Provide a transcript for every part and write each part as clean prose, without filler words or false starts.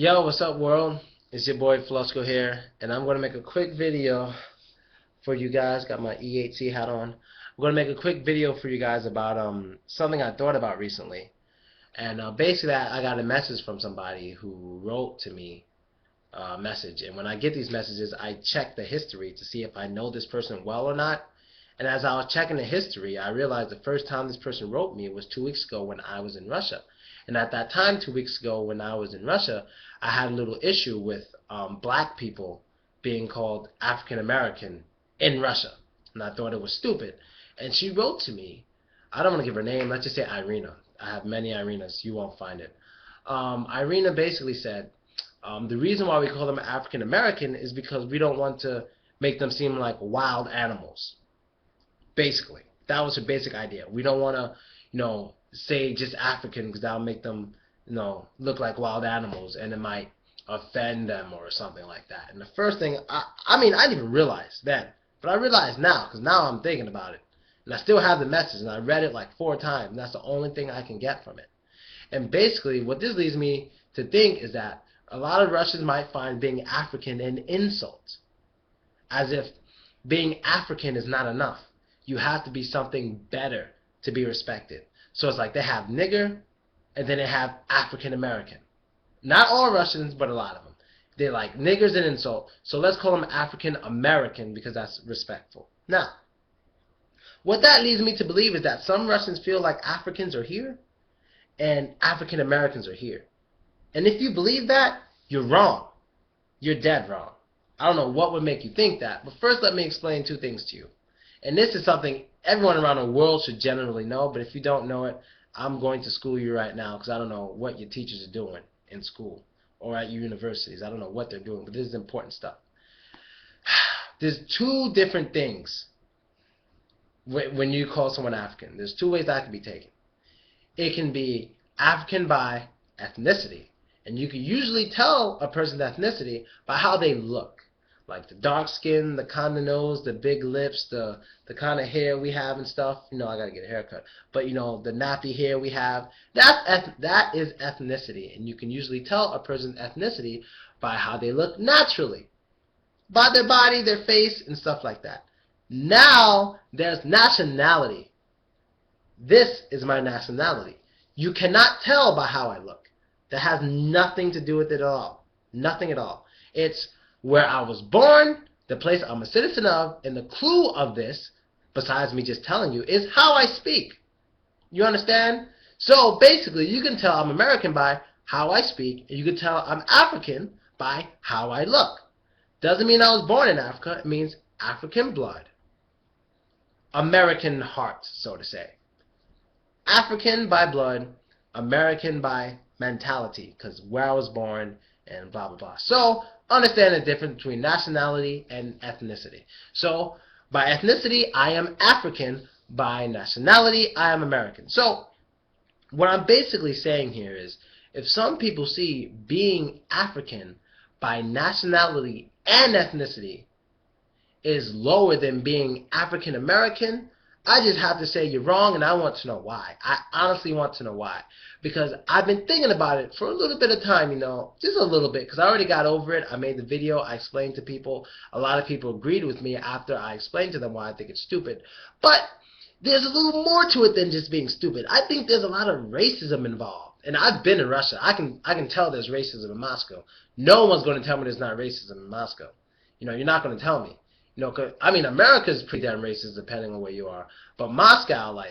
Yo, what's up, world? It's your boy Flusco here, and I'm going to make a quick video for you guys. Got my E8C hat on. I'm going to make a quick video for you guys about something I thought about recently. And basically, I got a message from somebody who wrote to me a message. And when I get these messages, I check the history to see if I know this person well or not. And as I was checking the history, I realized the first time this person wrote me was 2 weeks ago when I was in Russia. And at that time, 2 weeks ago when I was in Russia, I had a little issue with black people being called African American in Russia. And I thought it was stupid. And she wrote to me. I don't want to give her name. Let's just say Irina. I have many Irinas. You won't find it. Irina basically said, the reason why we call them African American is because we don't want to make them seem like wild animals. Basically, that was her basic idea. We don't want to, say just African because that'll make them, look like wild animals, and it might offend them or something like that. And the first thing, I didn't even realize then, but I realize now because now I'm thinking about it, and I still have the message, and I read it like 4 times. And that's the only thing I can get from it. And basically, what this leads me to think is that a lot of Russians might find being African an insult, as if being African is not enough. You have to be something better to be respected. So it's like they have nigger, and then they have African American. Not all Russians, but a lot of them. They're like, nigger's an insult, so let's call them African American because that's respectful. Now, what that leads me to believe is that some Russians feel like Africans are here, and African Americans are here. And if you believe that, you're wrong. You're dead wrong. I don't know what would make you think that, but first let me explain 2 things to you. And this is something everyone around the world should generally know, but if you don't know it, I'm going to school you right now because I don't know what your teachers are doing in school or at your universities. I don't know what they're doing, but this is important stuff. There's 2 different things when you call someone African. There's 2 ways that can be taken. It can be African by ethnicity, and you can usually tell a person's ethnicity by how they look. Like the dark skin, the kind of nose, the big lips, the kind of hair we have and stuff. I gotta get a haircut. But the nappy hair we have, that is ethnicity. And you can usually tell a person's ethnicity by how they look naturally. By their body, their face, and stuff like that. Now, there's nationality. This is my nationality. You cannot tell by how I look. That has nothing to do with it at all. Nothing at all. It's where I was born, the place I'm a citizen of, and the clue of this, besides me just telling you, is how I speak. You understand? So basically, you can tell I'm American by how I speak, and you can tell I'm African by how I look. Doesn't mean I was born in Africa. It means African blood. American heart, so to say. African by blood, American by mentality, because where I was born and blah, blah, blah. So, understand the difference between nationality and ethnicity. So, by ethnicity, I am African. By nationality, I am American. So, what I'm basically saying here is, if some people see being African by nationality and ethnicity is lower than being African American, I just have to say you're wrong, and I want to know why. I honestly want to know why. Because I've been thinking about it for a little bit of time, just a little bit, because I already got over it. I made the video. I explained to people. A lot of people agreed with me after I explained to them why I think it's stupid. But there's a little more to it than just being stupid. I think there's a lot of racism involved. And I've been in Russia. I can tell there's racism in Moscow. No one's going to tell me there's not racism in Moscow. You're not going to tell me. America's pretty damn racist depending on where you are. But Moscow,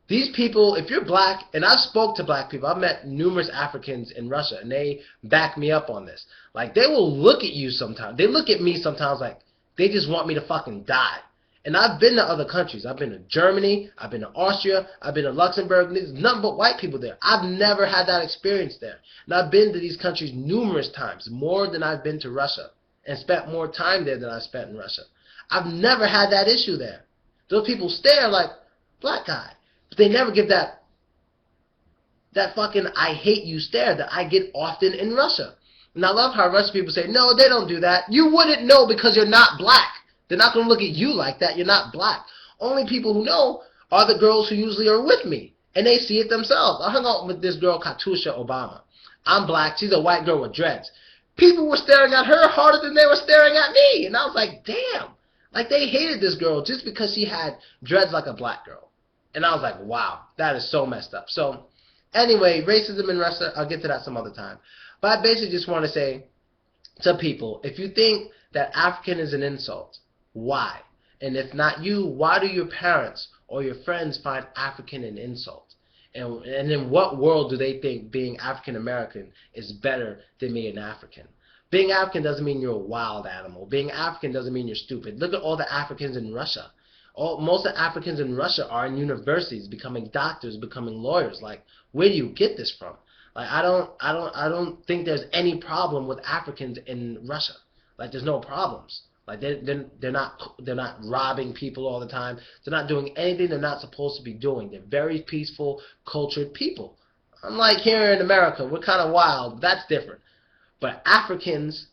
these people, if you're black, and I've spoke to black people, I've met numerous Africans in Russia, and they back me up on this. They will look at you sometimes. They look at me sometimes like they just want me to fucking die. And I've been to other countries. I've been to Germany. I've been to Austria. I've been to Luxembourg. There's nothing but white people there. I've never had that experience there. And I've been to these countries numerous times, more than I've been to Russia, and spent more time there than I spent in Russia. I've never had that issue there. Those people stare like, black guy. But they never give that fucking I hate you stare that I get often in Russia. And I love how Russian people say, no, they don't do that. You wouldn't know because you're not black. They're not going to look at you like that. You're not black. Only people who know are the girls who usually are with me. And they see it themselves. I hung out with this girl, Katusha Obama. I'm black. She's a white girl with dreads. People were staring at her harder than they were staring at me. And I was like, damn. Like, they hated this girl just because she had dreads like a black girl. And I was like, wow, that is so messed up. So, anyway, racism in Russia, I'll get to that some other time. But I basically just want to say to people, if you think that African is an insult, why? And if not you, why do your parents or your friends find African an insult? And in what world do they think being African American is better than being African? Being African doesn't mean you're a wild animal. Being African doesn't mean you're stupid. Look at all the Africans in Russia. Most of the Africans in Russia are in universities, becoming doctors, becoming lawyers. Like, where do you get this from? Like, I don't think there's any problem with Africans in Russia. Like, there's no problems. Like, they're not robbing people all the time. They're not doing anything they're not supposed to be doing. They're very peaceful, cultured people. Unlike here in America, we're kind of wild. That's different. But Africans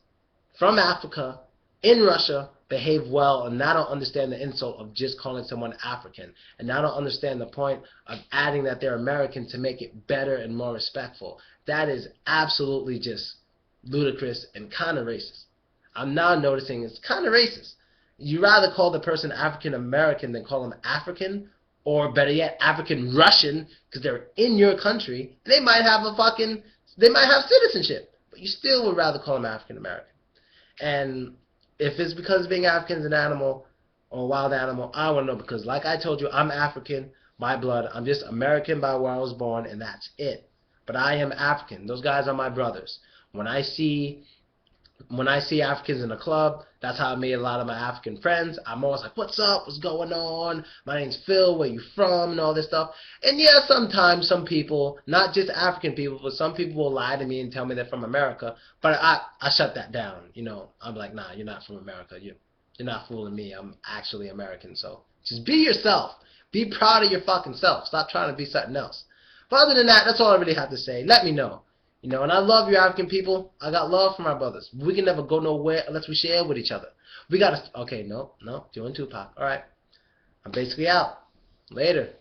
from Africa in Russia behave well, and I don't understand the insult of just calling someone African. And I don't understand the point of adding that they're American to make it better and more respectful. That is absolutely just ludicrous and kind of racist. I'm now noticing it's kind of racist. You rather call the person African American than call them African, or better yet, African Russian, because they're in your country. They might have citizenship, but you still would rather call them African American. And if it's because being African is an animal or a wild animal, I want to know, because like I told you, I'm African by blood. I'm just American by where I was born, and that's it. But I am African. Those guys are my brothers. When I see Africans in a club, that's how I made a lot of my African friends. I'm always like, what's up? What's going on? My name's Phil. Where you from? And all this stuff. And yeah, sometimes some people, not just African people, but some people will lie to me and tell me they're from America. But I shut that down. You know, I'm like, nah, you're not from America. You're not fooling me. I'm actually American. So just be yourself. Be proud of your fucking self. Stop trying to be something else. But other than that, that's all I really have to say. Let me know. You know, and I love you African people. I got love for my brothers. We can never go nowhere unless we share with each other. We gotta, okay, no, Joe and Tupac. All right. I'm basically out. Later.